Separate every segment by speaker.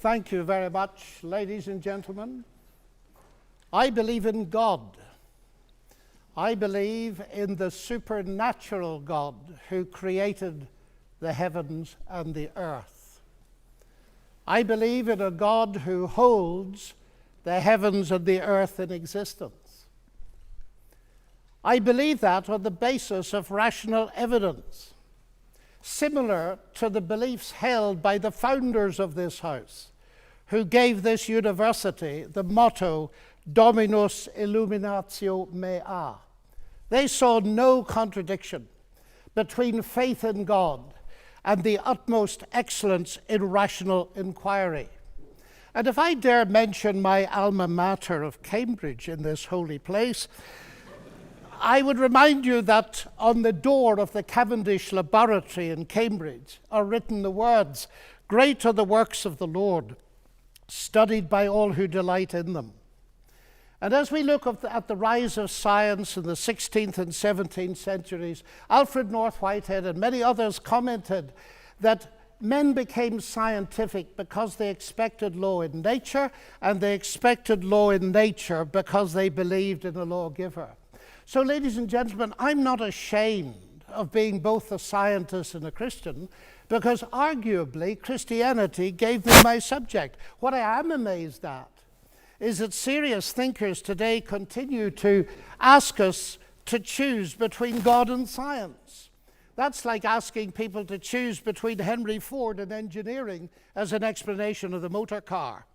Speaker 1: Thank you very much, ladies and gentlemen. I believe in God. I believe in the supernatural God who created the heavens and the earth. I believe in a God who holds the heavens and the earth in existence. I believe that on the basis of rational evidence, similar to the beliefs held by the founders of this house, who gave this university the motto, Dominus Illuminatio Mea. They saw no contradiction between faith in God and the utmost excellence in rational inquiry. And if I dare mention my alma mater of Cambridge in this holy place, I would remind you that on the door of the Cavendish Laboratory in Cambridge are written the words, "Great are the works of the Lord, studied by all who delight in them." And as we look at the rise of science in the 16th and 17th centuries, Alfred North Whitehead and many others commented that men became scientific because they expected law in nature, and they expected law in nature because they believed in a lawgiver. So, ladies and gentlemen, I'm not ashamed of being both a scientist and a Christian, because arguably Christianity gave me my subject. What I am amazed at is that serious thinkers today continue to ask us to choose between God and science. That's like asking people to choose between Henry Ford and engineering as an explanation of the motor car.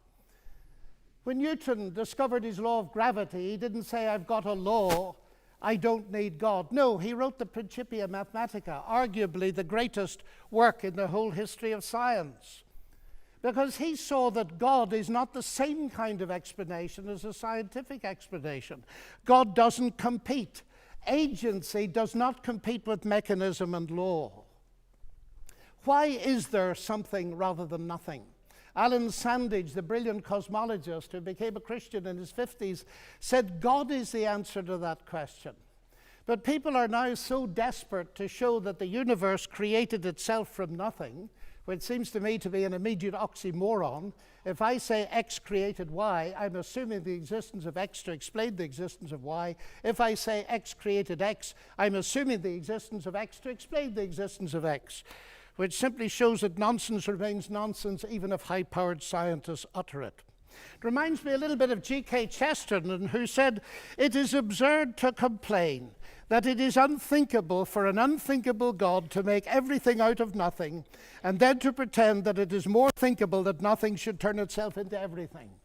Speaker 1: When Newton discovered his law of gravity, he didn't say, "I've got a law, I don't need God." No, he wrote the Principia Mathematica, arguably the greatest work in the whole history of science, because he saw that God is not the same kind of explanation as a scientific explanation. God doesn't compete. Agency does not compete with mechanism and law. Why is there something rather than nothing? Alan Sandage, the brilliant cosmologist who became a Christian in his 50s, said God is the answer to that question. But people are now so desperate to show that the universe created itself from nothing, which seems to me to be an immediate oxymoron. If I say X created Y, I'm assuming the existence of X to explain the existence of Y. If I say X created X, I'm assuming the existence of X to explain the existence of X, which simply shows that nonsense remains nonsense even if high-powered scientists utter it. It reminds me a little bit of G.K. Chesterton, who said, "It is absurd to complain that it is unthinkable for an unthinkable God to make everything out of nothing, and then to pretend that it is more thinkable that nothing should turn itself into everything."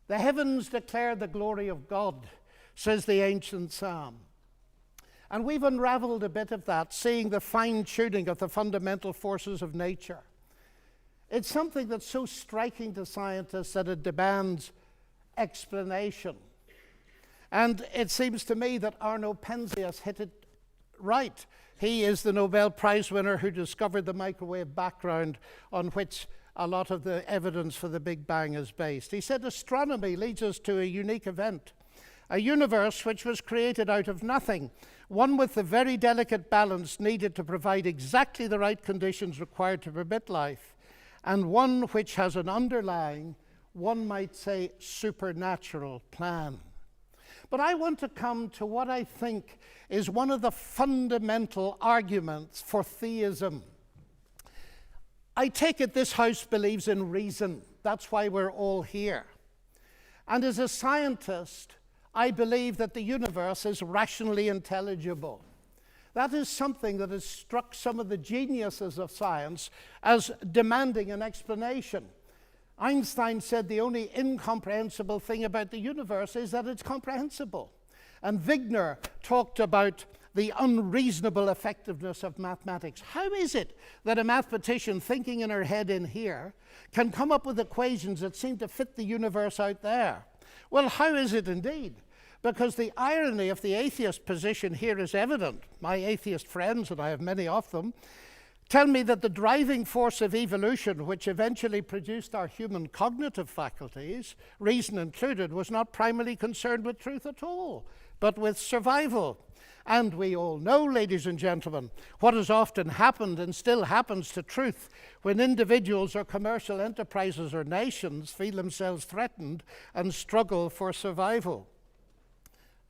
Speaker 1: The heavens declare the glory of God, says the ancient psalm. And we've unraveled a bit of that, seeing the fine-tuning of the fundamental forces of nature. It's something that's so striking to scientists that it demands explanation. And it seems to me that Arno Penzias hit it right. He is the Nobel Prize winner who discovered the microwave background on which a lot of the evidence for the Big Bang is based. He said astronomy leads us to a unique event, a universe which was created out of nothing, one with the very delicate balance needed to provide exactly the right conditions required to permit life, and one which has an underlying, one might say, supernatural plan. But I want to come to what I think is one of the fundamental arguments for theism. I take it this house believes in reason. That's why we're all here. And as a scientist, I believe that the universe is rationally intelligible. That is something that has struck some of the geniuses of science as demanding an explanation. Einstein said the only incomprehensible thing about the universe is that it's comprehensible. And Wigner talked about the unreasonable effectiveness of mathematics. How is it that a mathematician thinking in her head in here can come up with equations that seem to fit the universe out there? Well, how is it indeed? Because the irony of the atheist position here is evident. My atheist friends, and I have many of them, tell me that the driving force of evolution, which eventually produced our human cognitive faculties, reason included, was not primarily concerned with truth at all, but with survival. And we all know, ladies and gentlemen, what has often happened and still happens to truth when individuals or commercial enterprises or nations feel themselves threatened and struggle for survival.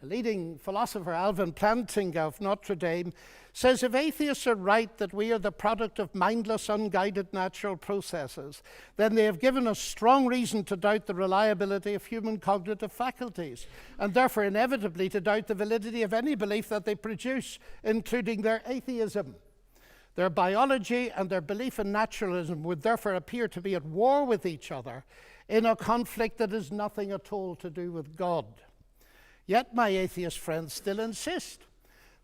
Speaker 1: A leading philosopher, Alvin Plantinga of Notre Dame, says if atheists are right that we are the product of mindless, unguided natural processes, then they have given us strong reason to doubt the reliability of human cognitive faculties, and therefore inevitably to doubt the validity of any belief that they produce, including their atheism. Their biology and their belief in naturalism would therefore appear to be at war with each other in a conflict that has nothing at all to do with God. Yet my atheist friends still insist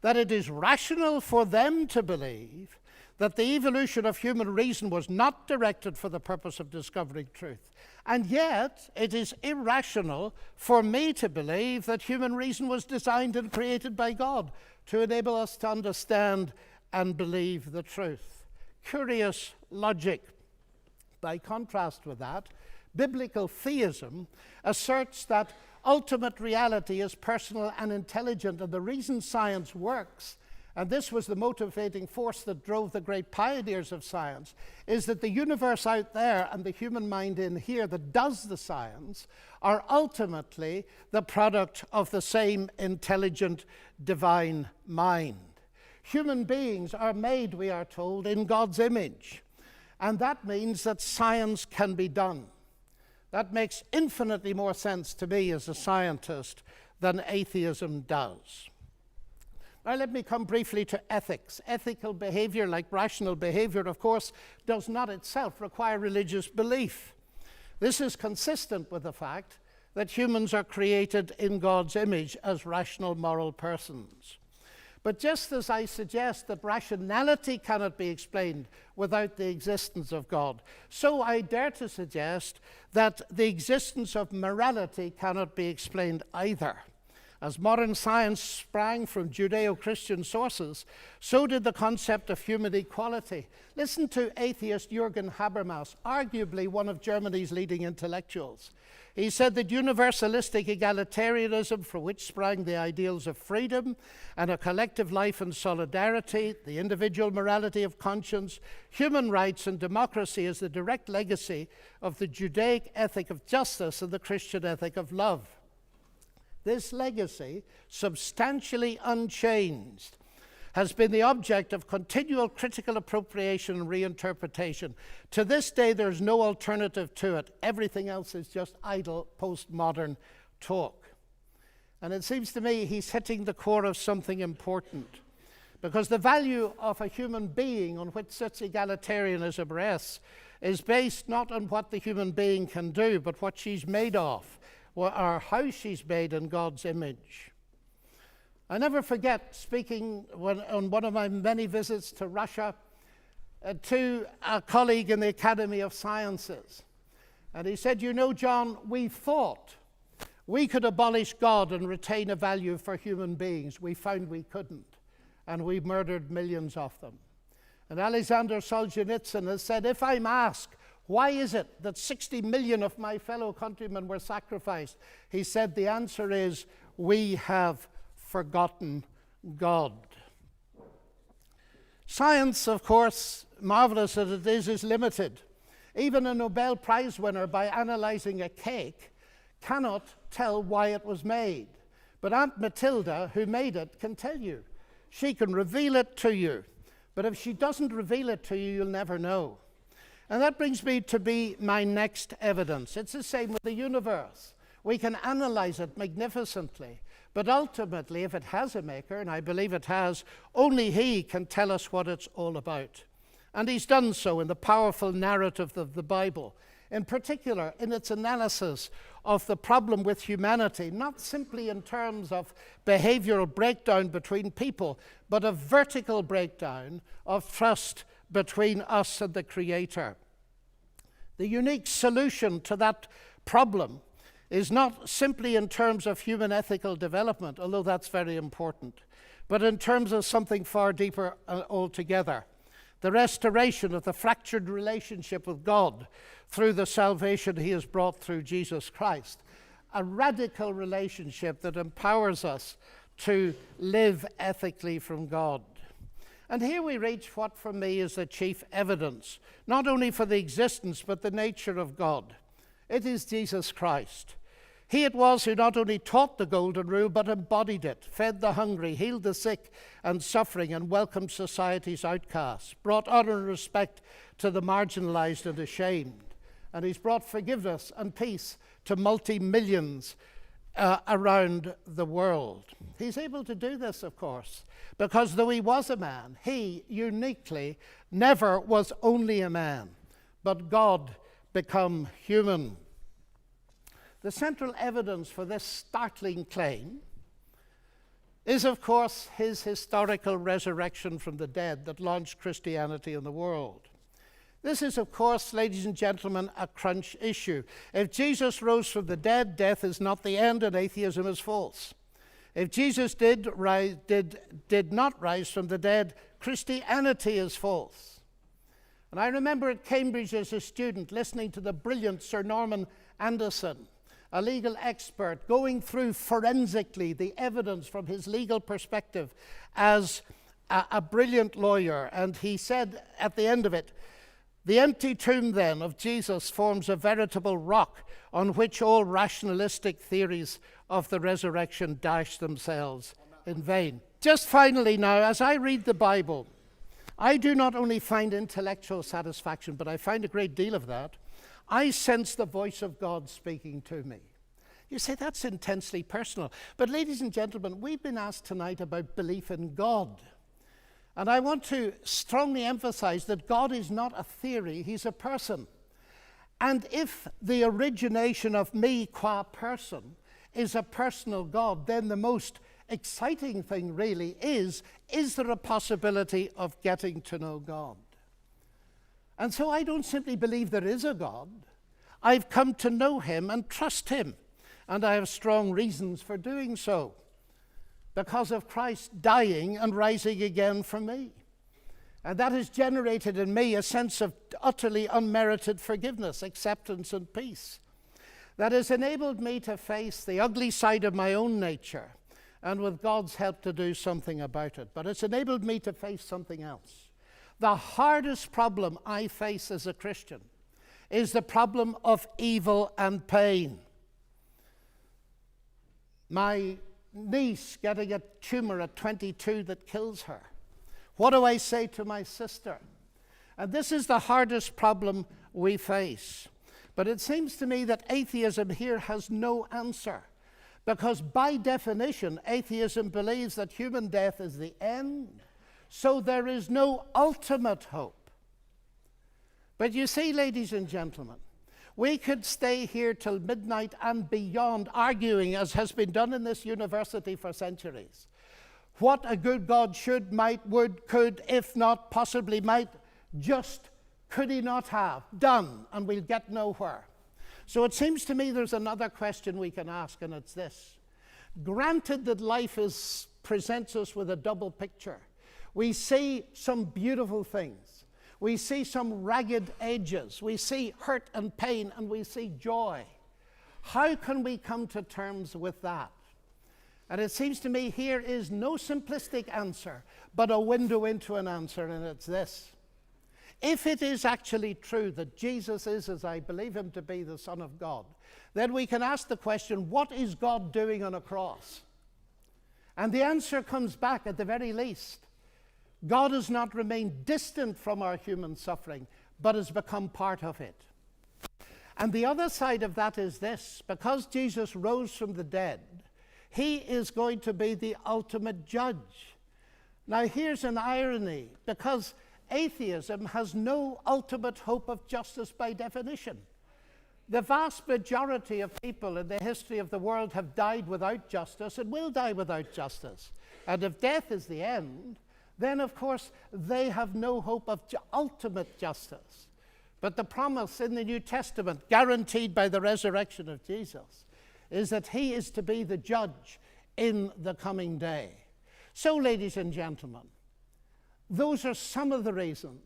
Speaker 1: that it is rational for them to believe that the evolution of human reason was not directed for the purpose of discovering truth. And yet, it is irrational for me to believe that human reason was designed and created by God to enable us to understand and believe the truth. Curious logic. By contrast with that, biblical theism asserts that ultimate reality is personal and intelligent, and the reason science works, and this was the motivating force that drove the great pioneers of science, is that the universe out there and the human mind in here that does the science are ultimately the product of the same intelligent divine mind. Human beings are made, we are told, in God's image, and that means that science can be done. That makes infinitely more sense to me as a scientist than atheism does. Now let me come briefly to ethics. Ethical behavior, like rational behavior, of course, does not itself require religious belief. This is consistent with the fact that humans are created in God's image as rational moral persons. But just as I suggest that rationality cannot be explained without the existence of God, so I dare to suggest that the existence of morality cannot be explained either. As modern science sprang from Judeo-Christian sources, so did the concept of human equality. Listen to atheist Jürgen Habermas, arguably one of Germany's leading intellectuals. He said that universalistic egalitarianism, from which sprang the ideals of freedom and a collective life and solidarity, the individual morality of conscience, human rights and democracy, is the direct legacy of the Judaic ethic of justice and the Christian ethic of love. This legacy, substantially unchanged, has been the object of continual critical appropriation and reinterpretation. To this day, there's no alternative to it. Everything else is just idle postmodern talk. And it seems to me he's hitting the core of something important, because the value of a human being on which such egalitarianism rests is based not on what the human being can do, but what she's made of, or how she's made in God's image. I never forget speaking on one of my many visits to Russia to a colleague in the Academy of Sciences. And he said, "You know, John, we thought we could abolish God and retain a value for human beings. We found we couldn't, and we murdered millions of them." And Alexander Solzhenitsyn has said, "If I'm asked, why is it that 60 million of my fellow countrymen were sacrificed?" He said, the answer is, we have forgotten God. Science, of course, marvelous as it is limited. Even a Nobel Prize winner, by analyzing a cake, cannot tell why it was made. But Aunt Matilda, who made it, can tell you. She can reveal it to you. But if she doesn't reveal it to you, you'll never know. And that brings me to my next evidence. It's the same with the universe. We can analyze it magnificently. But ultimately, if it has a maker, and I believe it has, only he can tell us what it's all about. And he's done so in the powerful narrative of the Bible, in particular in its analysis of the problem with humanity, not simply in terms of behavioral breakdown between people, but a vertical breakdown of trust between us and the Creator. The unique solution to that problem is not simply in terms of human ethical development, although that's very important, but in terms of something far deeper altogether. The restoration of the fractured relationship with God through the salvation he has brought through Jesus Christ. A radical relationship that empowers us to live ethically from God. And here we reach what for me is the chief evidence, not only for the existence but the nature of God. It is Jesus Christ. He it was who not only taught the golden rule but embodied it, fed the hungry, healed the sick and suffering, and welcomed society's outcasts, brought honor and respect to the marginalized and ashamed. And he's brought forgiveness and peace to multi-millions around the world. He's able to do this, of course, because though he was a man, he uniquely never was only a man, but God become human. The central evidence for this startling claim is, of course, his historical resurrection from the dead that launched Christianity in the world. This is, of course, ladies and gentlemen, a crunch issue. If Jesus rose from the dead, death is not the end and atheism is false. If Jesus did not rise from the dead, Christianity is false. And I remember at Cambridge as a student listening to the brilliant Sir Norman Anderson, a legal expert, going through forensically the evidence from his legal perspective as a brilliant lawyer. And he said at the end of it, "The empty tomb, then, of Jesus forms a veritable rock on which all rationalistic theories of the resurrection dash themselves in vain." Just finally now, as I read the Bible, I do not only find intellectual satisfaction, but I find a great deal of that. I sense the voice of God speaking to me. You say, that's intensely personal. But ladies and gentlemen, we've been asked tonight about belief in God. And I want to strongly emphasize that God is not a theory, he's a person. And if the origination of me qua person is a personal God, then the most exciting thing really is there a possibility of getting to know God? And so I don't simply believe there is a God. I've come to know him and trust him. And I have strong reasons for doing so, because of Christ dying and rising again for me. And that has generated in me a sense of utterly unmerited forgiveness, acceptance, and peace that has enabled me to face the ugly side of my own nature and with God's help to do something about it. But it's enabled me to face something else. The hardest problem I face as a Christian is the problem of evil and pain. My niece getting a tumor at 22 that kills her. What do I say to my sister? And this is the hardest problem we face. But it seems to me that atheism here has no answer, because by definition, atheism believes that human death is the end, so there is no ultimate hope. But you see, ladies and gentlemen, we could stay here till midnight and beyond arguing, as has been done in this university for centuries, what a good God should, might, would, could, if not, possibly might, just could he not have done, and we'll get nowhere. So it seems to me there's another question we can ask, and it's this. Granted that life presents us with a double picture. We see some beautiful things. We see some ragged edges. We see hurt and pain, and we see joy. How can we come to terms with that? And it seems to me here is no simplistic answer, but a window into an answer, and it's this. If it is actually true that Jesus is, as I believe him to be, the Son of God, then we can ask the question, what is God doing on a cross? And the answer comes back at the very least. God has not remained distant from our human suffering, but has become part of it. And the other side of that is this. Because Jesus rose from the dead, he is going to be the ultimate judge. Now here's an irony, because atheism has no ultimate hope of justice by definition. The vast majority of people in the history of the world have died without justice and will die without justice. And if death is the end, then of course they have no hope of ultimate justice. But the promise in the New Testament, guaranteed by the resurrection of Jesus, is that he is to be the judge in the coming day. So, ladies and gentlemen, those are some of the reasons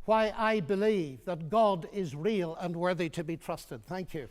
Speaker 1: why I believe that God is real and worthy to be trusted. Thank you.